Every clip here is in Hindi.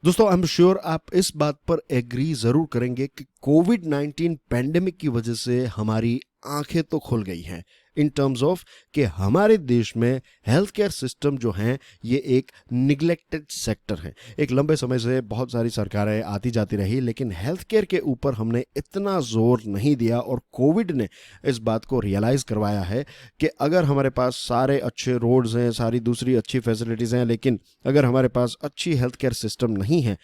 दोस्तों, आई एम श्योर आप इस बात पर एग्री जरूर करेंगे कि कोविड 19 पैंडेमिक की वजह से हमारी आंखें तो खुल गई हैं इन टर्म्स ऑफ कि हमारे देश में हेल्थ केयर सिस्टम जो हैं ये एक निगलेक्टेड सेक्टर है। एक लंबे समय से बहुत सारी सरकारें आती जाती रही, लेकिन हेल्थ केयर के ऊपर हमने इतना जोर नहीं दिया और कोविड ने इस बात को रियलाइज़ करवाया है कि अगर हमारे पास सारे अच्छे रोड्स हैं, सारी दूसरी अच्छी फैसिलिटीज़ हैं, लेकिन अगर हमारे पास अच्छी हेल्थ केयर सिस्टम नहीं है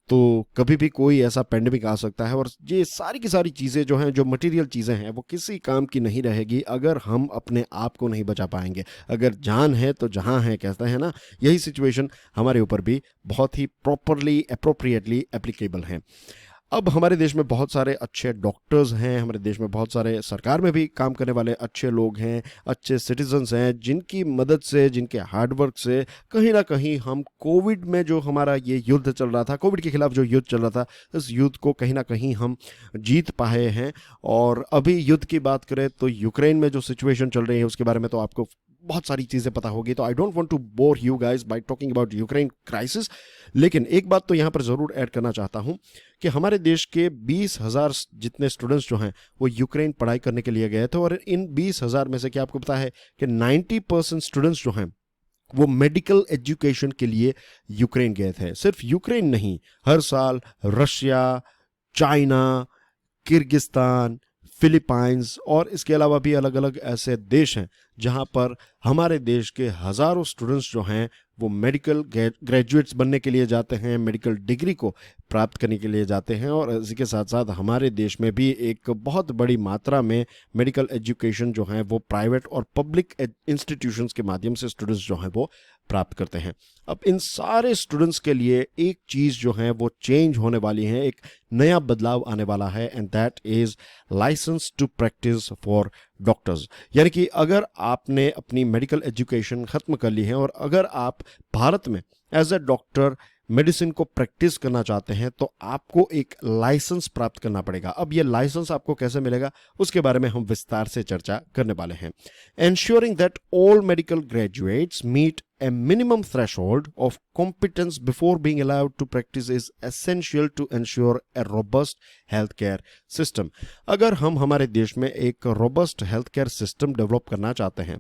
तो कभी भी कोई ऐसा पेंडेमिक आ सकता है। और ये सारी की सारी चीज़ें जो हैं, जो मटेरियल चीज़ें हैं, वो किसी काम की नहीं रहेगी अगर हम अपने आप को नहीं बचा पाएंगे। अगर जान है तो जहां है, कहते हैं ना, यही सिचुएशन हमारे ऊपर भी बहुत ही प्रॉपरली अप्रोप्रिएटली एप्लीकेबल है। अब हमारे देश में बहुत सारे अच्छे डॉक्टर्स हैं, हमारे देश में बहुत सारे सरकार में भी काम करने वाले अच्छे लोग हैं, अच्छे सिटीजन्स हैं, जिनकी मदद से, जिनके हार्डवर्क से कहीं ना कहीं हम कोविड में जो हमारा ये युद्ध चल रहा था, कोविड के खिलाफ जो युद्ध चल रहा था, इस युद्ध को कहीं ना कहीं हम जीत पाए हैं। और अभी युद्ध की बात करें तो यूक्रेन में जो सिचुएशन चल रही है उसके बारे में तो आपको बहुत सारी चीज़ें पता होगी, तो I don't want to bore you guys by talking about Ukraine crisis. लेकिन एक बात तो यहाँ पर ज़रूर ऐड करना चाहता हूँ कि हमारे देश के 20,000 जितने स्टूडेंट्स जो हैं वो यूक्रेन पढ़ाई करने के लिए गए थे। और इन 20,000 में से क्या आपको पता है कि 90% स्टूडेंट्स जो हैं वो मेडिकल एजुकेशन के लिए यूक्रेन गए थे। सिर्फ यूक्रेन नहीं, हर साल रशिया, चाइना, किर्गिस्तान, फिलीपाइंस और इसके अलावा भी अलग अलग ऐसे देश हैं जहां पर हमारे देश के हज़ारों स्टूडेंट्स जो हैं वो मेडिकल ग्रेजुएट्स बनने के लिए जाते हैं, मेडिकल डिग्री को प्राप्त करने के लिए जाते हैं। और इसी के साथ साथ हमारे देश में भी एक बहुत बड़ी मात्रा में मेडिकल एजुकेशन जो है वो प्राइवेट और पब्लिक इंस्टीट्यूशंस के माध्यम से स्टूडेंट्स जो हैं वो प्राप्त करते हैं। अब इन सारे स्टूडेंट्स के लिए एक चीज़ जो है वो चेंज होने वाली है, एक नया बदलाव आने वाला है, and that is licence to practise for doctors. यानी कि अगर आपने अपनी मेडिकल एजुकेशन ख़त्म कर ली है और अगर आप भारत में एज ए डॉक्टर मेडिसिन को प्रैक्टिस करना चाहते हैं तो आपको एक लाइसेंस प्राप्त करना पड़ेगा। अब ये लाइसेंस आपको कैसे मिलेगा उसके बारे में हम विस्तार से चर्चा करने वाले हैं। Ensuring that all medical graduates meet a minimum threshold of competence before being allowed to practice is essential to ensure a robust healthcare system। अगर हम हमारे देश में एक robust healthcare system डेवलप करना चाहते हैं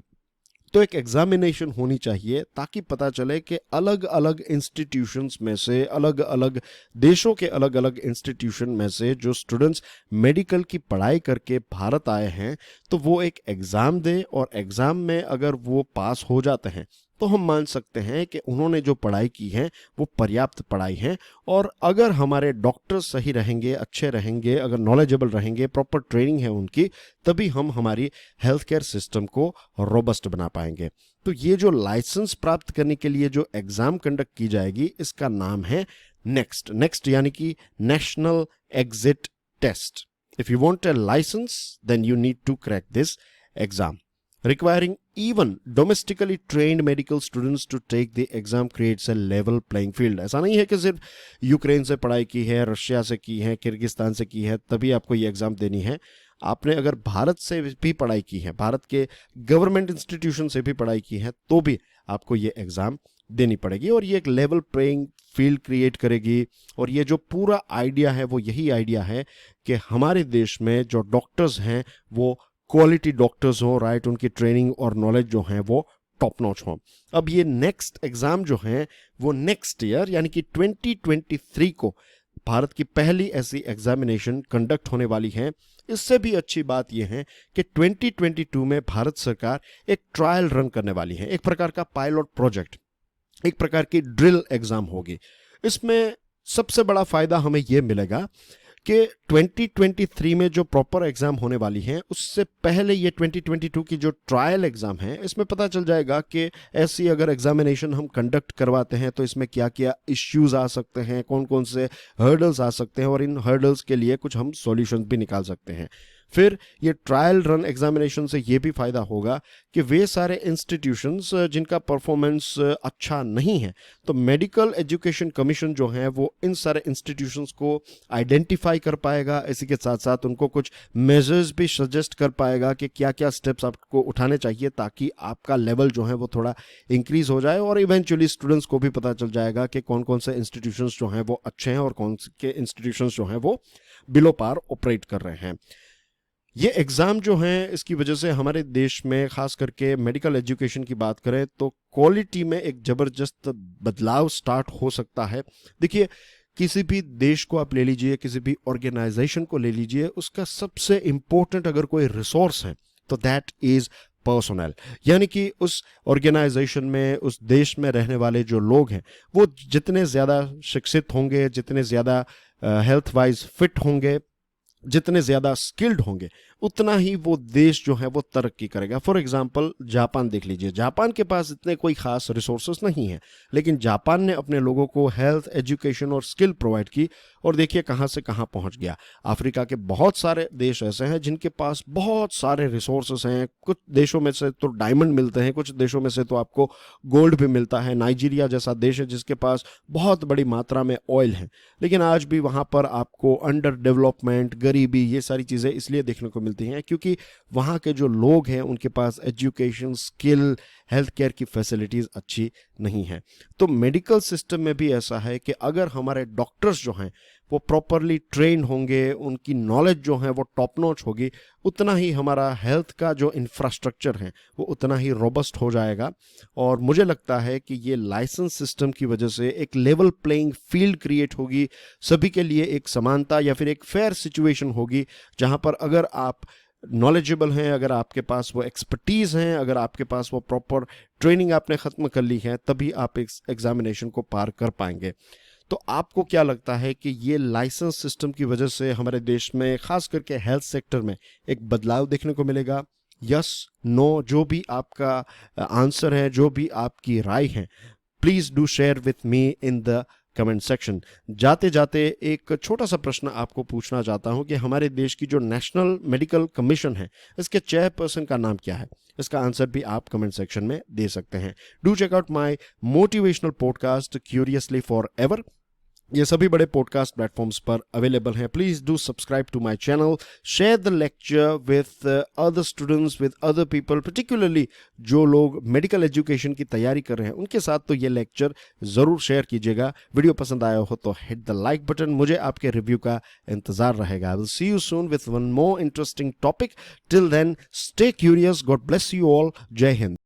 तो एक एग्जामिनेशन होनी चाहिए ताकि पता चले कि अलग अलग इंस्टीट्यूशंस में से, अलग अलग देशों के अलग अलग इंस्टीट्यूशन में से जो स्टूडेंट्स मेडिकल की पढ़ाई करके भारत आए हैं तो वो एक एग्ज़ाम दें, और एग्ज़ाम में अगर वो पास हो जाते हैं तो हम मान सकते हैं कि उन्होंने जो पढ़ाई की है वो पर्याप्त पढ़ाई है। और अगर हमारे डॉक्टर सही रहेंगे, अच्छे रहेंगे, अगर नॉलेजेबल रहेंगे, प्रॉपर ट्रेनिंग है उनकी, तभी हम हमारी हेल्थ केयर सिस्टम को रोबस्ट बना पाएंगे। तो ये जो लाइसेंस प्राप्त करने के लिए जो एग्ज़ाम कंडक्ट की जाएगी इसका नाम है नेक्स्ट यानी कि national exit test. If you want a licence then you need to crack this exam. Requiring even domestically trained medical students to take the exam creates a level playing field। ऐसा नहीं है कि सिर्फ यूक्रेन से पढ़ाई की है, रशिया से की है, किर्गिस्तान से की है तभी आपको ये एग्ज़ाम देनी है। आपने अगर भारत से भी पढ़ाई की है, भारत के गवर्नमेंट इंस्टीट्यूशन से भी पढ़ाई की है, तो भी आपको ये एग्ज़ाम देनी पड़ेगी। और ये एक लेवल प्लेइंग फील्ड क्रिएट करेगी। और ये जो पूरा आइडिया है वो यही आइडिया है कि हमारे देश में जो डॉक्टर्स हैं वो क्वालिटी डॉक्टर्स हो, राइट, उनकी ट्रेनिंग और नॉलेज जो है वो टॉप नॉच हो। अब ये नेक्स्ट एग्ज़ाम जो है वो नेक्स्ट ईयर यानी कि 2023 को भारत की पहली ऐसी एग्जामिनेशन कंडक्ट होने वाली है। इससे भी अच्छी बात यह है कि 2022 में भारत सरकार एक ट्रायल रन करने वाली है, एक प्रकार का पायलट प्रोजेक्ट, एक प्रकार की ड्रिल एग्ज़ाम होगी। इसमें सबसे बड़ा फ़ायदा हमें यह मिलेगा कि 2023 में जो प्रॉपर एग्ज़ाम होने वाली है उससे पहले ये 2022 की जो ट्रायल एग्ज़ाम है इसमें पता चल जाएगा कि ऐसी अगर एग्जामिनेशन हम कंडक्ट करवाते हैं तो इसमें क्या क्या इश्यूज आ सकते हैं, कौन कौन से हर्डल्स आ सकते हैं, और इन हर्डल्स के लिए कुछ हम सॉल्यूशंस भी निकाल सकते हैं। फिर ये ट्रायल रन एग्जामिनेशन से ये भी फायदा होगा कि वे सारे इंस्टीट्यूशंस जिनका परफॉर्मेंस अच्छा नहीं है, तो मेडिकल एजुकेशन कमीशन जो है वो इन सारे इंस्टीट्यूशंस को आइडेंटिफाई कर पाएगा। इसी के साथ साथ उनको कुछ मेजर्स भी सजेस्ट कर पाएगा कि क्या क्या स्टेप्स आपको उठाने चाहिए ताकि आपका लेवल जो है वो थोड़ा इंक्रीज हो जाए, और इवेंचुअली स्टूडेंट्स को भी पता चल जाएगा कि कौन कौन से इंस्टीट्यूशंस जो हैं वो अच्छे हैं और कौन के इंस्टीट्यूशंस जो हैं वो बिलो पार ऑपरेट कर रहे हैं। ये एग्ज़ाम जो हैं इसकी वजह से हमारे देश में ख़ास करके मेडिकल एजुकेशन की बात करें तो क्वालिटी में एक ज़बरदस्त बदलाव स्टार्ट हो सकता है। देखिए, किसी भी देश को आप ले लीजिए, किसी भी ऑर्गेनाइजेशन को ले लीजिए, उसका सबसे इम्पोर्टेंट अगर कोई रिसोर्स है तो दैट इज़ पर्सोनल। यानी कि उस ऑर्गेनाइजेशन में, उस देश में रहने वाले जो लोग हैं वो जितने ज़्यादा शिक्षित होंगे, जितने ज़्यादा हेल्थ वाइज फिट होंगे, जितने ज़्यादा स्किल्ड होंगे, उतना ही वो देश जो है वो तरक्की करेगा। फॉर एग्जांपल जापान देख लीजिए, जापान के पास इतने कोई ख़ास रिसोर्सेस नहीं है, लेकिन जापान ने अपने लोगों को हेल्थ, एजुकेशन और स्किल प्रोवाइड की और देखिए कहाँ से कहाँ पहुँच गया। अफ्रीका के बहुत सारे देश ऐसे हैं जिनके पास बहुत सारे रिसोर्सेस हैं। कुछ देशों में से तो डायमंड मिलते हैं, कुछ देशों में से तो आपको गोल्ड भी मिलता है। नाइजीरिया जैसा देश है जिसके पास बहुत बड़ी मात्रा में ऑयल है, लेकिन आज भी वहाँ पर आपको अंडर डेवलपमेंट, गरीबी, ये सारी चीज़ें इसलिए देखने को मिलती हैं क्योंकि वहाँ के जो लोग हैं उनके पास एजुकेशन, स्किल, हेल्थ केयर की फैसिलिटीज़ अच्छी नहीं है। तो मेडिकल सिस्टम में भी ऐसा है कि अगर हमारे डॉक्टर्स जो हैं वो प्रॉपरली ट्रेन होंगे, उनकी नॉलेज जो है वो टॉप नॉच होगी, उतना ही हमारा हेल्थ का जो इंफ्रास्ट्रक्चर है वो उतना ही रोबस्ट हो जाएगा। और मुझे लगता है कि ये लाइसेंस सिस्टम की वजह से एक लेवल प्लेइंग फील्ड क्रिएट होगी, सभी के लिए एक समानता या फिर एक फेयर सिचुएशन होगी, जहाँ पर अगर आप नॉलेजेबल हैं, अगर आपके पास वो एक्सपर्टीज़ हैं, अगर आपके पास वो प्रॉपर ट्रेनिंग आपने ख़त्म कर ली है, तभी आप इस एग्जामिनेशन को पार कर पाएंगे। तो आपको क्या लगता है कि ये लाइसेंस सिस्टम की वजह से हमारे देश में खास करके हेल्थ सेक्टर में एक बदलाव देखने को मिलेगा? यस, नो, जो भी आपका आंसर है, जो भी आपकी राय है, please do share with me in the comment section. जाते जाते एक छोटा सा प्रश्न आपको पूछना चाहता हूं कि हमारे देश की जो नेशनल मेडिकल कमीशन है, इसके चेयरपर्सन का नाम क्या है? इसका आंसर भी आप कमेंट सेक्शन में दे सकते हैं। Do check out my motivational podcast Curiously Forever. ये सभी बड़े पॉडकास्ट प्लेटफॉर्म्स पर अवेलेबल हैं। Please do subscribe to my channel, share the lecture with other students, with other people, particularly जो लोग मेडिकल एजुकेशन की तैयारी कर रहे हैं उनके साथ तो ये लेक्चर ज़रूर शेयर कीजिएगा। वीडियो पसंद आया हो तो हिट द लाइक बटन। मुझे आपके रिव्यू का इंतज़ार रहेगा। I will see you soon with one more interesting topic. Till then, stay curious. God bless you all. Jai Hind.